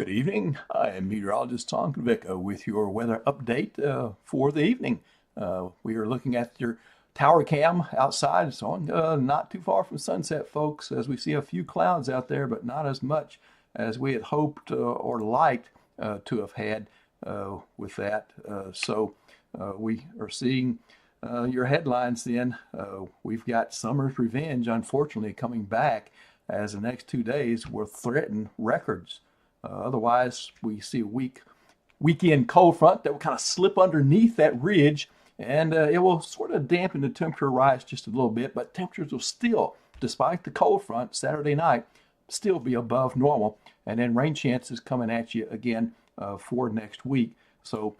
Good evening. I am meteorologist Tom Kvicka with your weather update for the evening. We are looking at your tower cam outside. It's on not too far from sunset, folks, as we see a few clouds out there, but not as much as we had hoped or liked to have had with that. So we are seeing your headlines then. We've got summer's revenge, unfortunately, coming back as the next 2 days will threaten records. Otherwise, we see a weekend cold front that will kind of slip underneath that ridge, and it will sort of dampen the temperature rise just a little bit, but temperatures will still, despite the cold front Saturday night, still be above normal. And then rain chances coming at you again for next week. So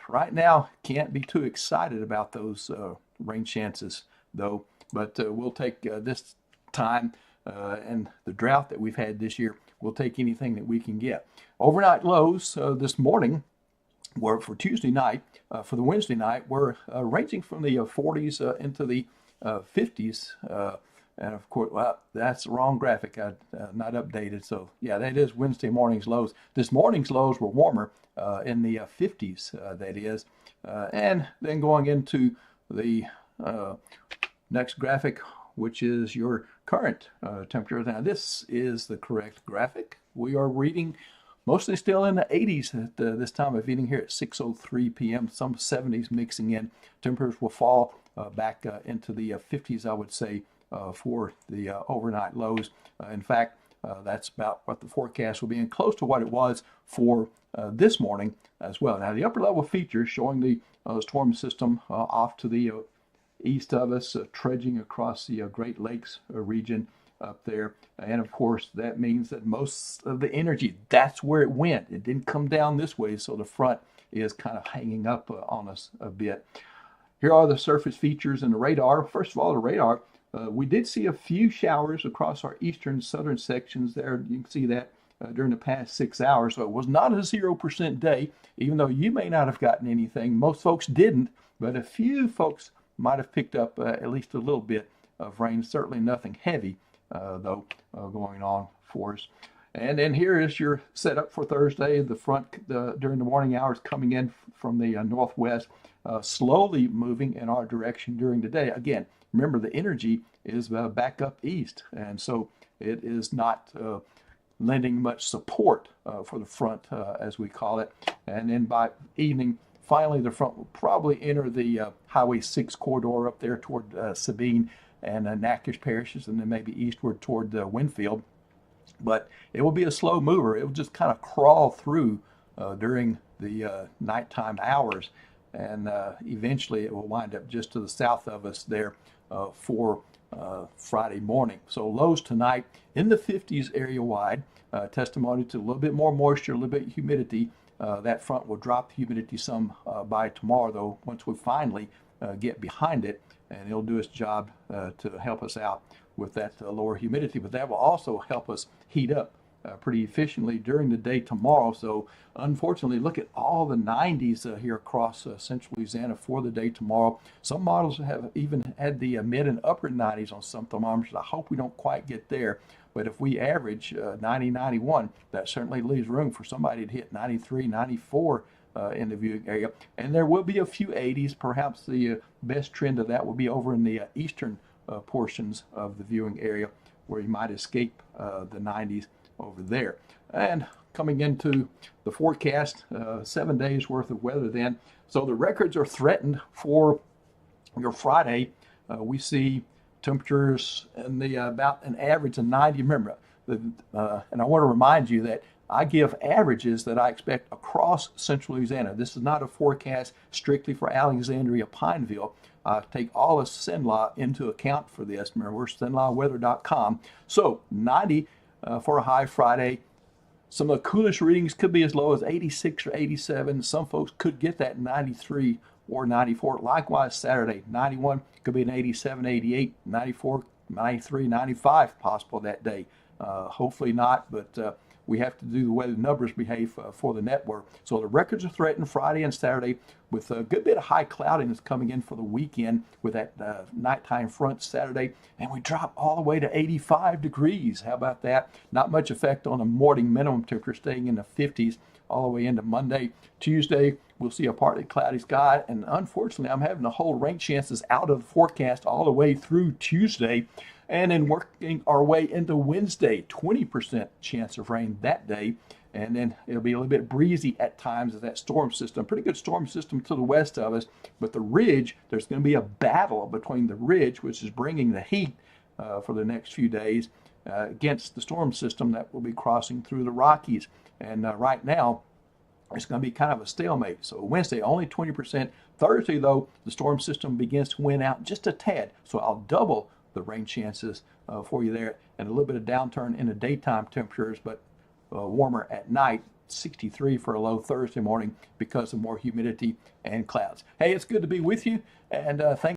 right now, can't be too excited about those rain chances, though. But we'll take this time and the drought that we've had this year. We'll take anything that we can get. Overnight lows this morning were for Tuesday night. For the Wednesday night, we're ranging from the 40s into the 50s. And of course, well, that's the wrong graphic. I not updated. So yeah, that is Wednesday morning's lows. This morning's lows were warmer in the 50s, that is. And then going into the next graphic, which is your current temperature. Now, this is the correct graphic. We are reading mostly still in the 80s at this time of evening here at 6:03 p.m. Some 70s mixing in. Temperatures will fall back into the 50s, I would say, for the overnight lows. In fact, that's about what the forecast will be, and close to what it was for this morning as well. Now, the upper level features showing the storm system off to the east of us, trudging across the Great Lakes region up there. And of course, that means that most of the energy, that's where it went. It didn't come down this way, so the front is kind of hanging up on us a bit. Here are the surface features and the radar. First of all, the radar. We did see a few showers across our eastern southern sections there. You can see that during the past 6 hours. So it was not a 0% day, even though you may not have gotten anything. Most folks didn't, but a few folks might have picked up at least a little bit of rain. Certainly nothing heavy, though, going on for us. And then here is your setup for Thursday. The front during the morning hours coming in from the northwest, slowly moving in our direction during the day. Again, remember the energy is back up east, and so it is not lending much support for the front, as we call it. And then by evening, finally, the front will probably enter the Highway 6 corridor up there toward Sabine and Natchitoches parishes, and then maybe eastward toward Winfield. But it will be a slow mover. It will just kind of crawl through during the nighttime hours, and eventually it will wind up just to the south of us there for Friday morning. So lows tonight in the 50s area wide, testimony to a little bit more moisture, a little bit of humidity. That front will drop humidity some by tomorrow, though, once we finally get behind it, and it'll do its job to help us out with that lower humidity. But that will also help us heat up pretty efficiently during the day tomorrow. So unfortunately, look at all the 90s here across central Louisiana for the day tomorrow. Some models have even had the mid and upper 90s on some thermometers. I hope we don't quite get there. But if we average 90, 91, that certainly leaves room for somebody to hit 93, 94 in the viewing area. And there will be a few 80s. Perhaps the best trend of that will be over in the eastern portions of the viewing area, where you might escape the 90s over there. And coming into the forecast, 7 days worth of weather then. So the records are threatened for your Friday. We see temperatures in the about an average of 90. Remember, and I want to remind you that I give averages that I expect across central Louisiana. This is not a forecast strictly for Alexandria, Pineville. I take all of CNLA into account for this. Remember, we're CNLAweather.com. So 90 for a high Friday. Some of the coolest readings could be as low as 86 or 87. Some folks could get that 93 or 94. Likewise, Saturday, 91 could be an 87, 88, 94, 93, 95 possible that day. Hopefully not, but we have to do the way the numbers behave for the network. So the records are threatened Friday and Saturday with a good bit of high cloudiness coming in for the weekend with that nighttime front Saturday. And we drop all the way to 85 degrees. How about that? Not much effect on the morning minimum temperature, staying in the 50s all the way into Monday. Tuesday, we'll see a partly cloudy sky. And unfortunately, I'm having to hold rain chances out of the forecast all the way through Tuesday. And then working our way into Wednesday, 20% chance of rain that day. And then it'll be a little bit breezy at times as that storm system, pretty good storm system to the west of us. But the ridge, there's going to be a battle between the ridge, which is bringing the heat for the next few days, against the storm system that will be crossing through the Rockies. And right now, it's going to be kind of a stalemate. So Wednesday, only 20%. Thursday, though, the storm system begins to win out just a tad. So I'll double the rain chances for you there, and a little bit of downturn in the daytime temperatures, but warmer at night. 63 for a low Thursday morning because of more humidity and clouds. Hey, it's good to be with you, and thanks.